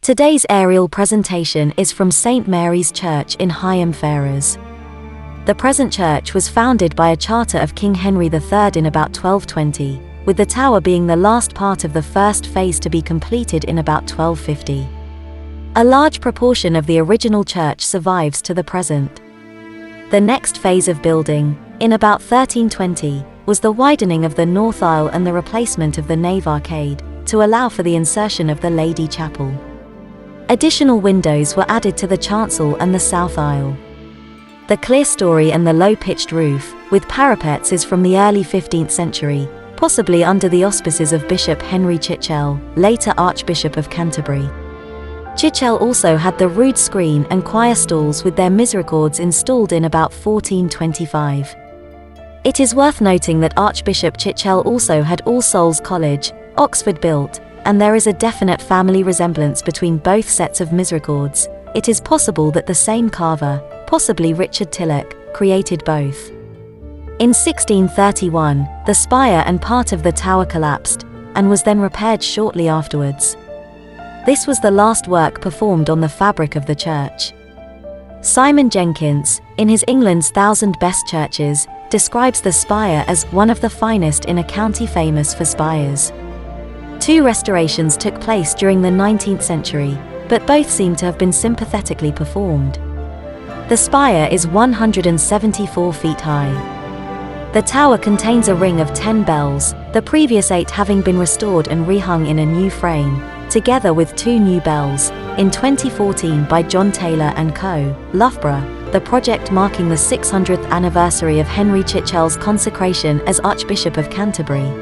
Today's aerial presentation is from St. Mary's Church in Higham Ferrers. The present church was founded by a charter of King Henry III in about 1220, with the tower being the last part of the first phase to be completed in about 1250. A large proportion of the original church survives to the present. The next phase of building, in about 1320, was the widening of the north aisle and the replacement of the nave arcade, to allow for the insertion of the Lady Chapel. Additional windows were added to the chancel and the south aisle. The clerestory and the low-pitched roof, with parapets, is from the early 15th century, possibly under the auspices of Bishop Henry Chichele, later Archbishop of Canterbury. Chichele also had the rood screen and choir stalls with their misericords installed in about 1425. It is worth noting that Archbishop Chichele also had All Souls College, Oxford built, and there is a definite family resemblance between both sets of misericords. It is possible that the same carver, possibly Richard Tillock, created both. In 1631, the spire and part of the tower collapsed, and was then repaired shortly afterwards. This was the last work performed on the fabric of the church. Simon Jenkins, in his England's 1,000 Best Churches, describes the spire as one of the finest in a county famous for spires. 2 restorations took place during the 19th century, but both seem to have been sympathetically performed. The spire is 174 feet high. The tower contains a ring of 10 bells, the previous 8 having been restored and rehung in a new frame, together with 2 new bells, in 2014 by John Taylor & Co., Loughborough, the project marking the 600th anniversary of Henry Chichele's consecration as Archbishop of Canterbury.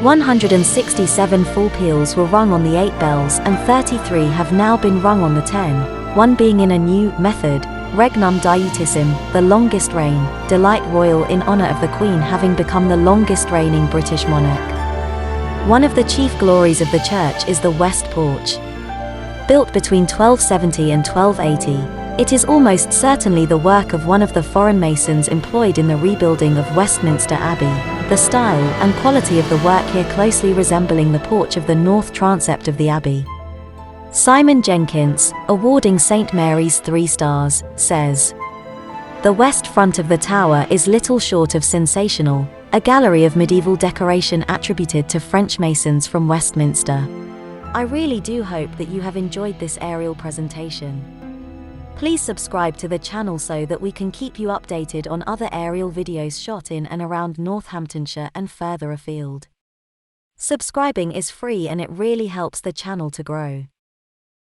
167 full peals were rung on the 8 bells and 33 have now been rung on the 10, one being in a new method, Regnum Diutissim, the longest reign, Delight Royal in honour of the Queen having become the longest reigning British monarch. One of the chief glories of the church is the West Porch. Built between 1270 and 1280, it is almost certainly the work of one of the foreign masons employed in the rebuilding of Westminster Abbey, the style and quality of the work here closely resembling the porch of the north transept of the abbey. Simon Jenkins, awarding St. Mary's 3 stars, says, "The west front of the tower is little short of sensational, a gallery of medieval decoration attributed to French masons from Westminster." I really do hope that you have enjoyed this aerial presentation. Please subscribe to the channel so that we can keep you updated on other aerial videos shot in and around Northamptonshire and further afield. Subscribing is free and it really helps the channel to grow.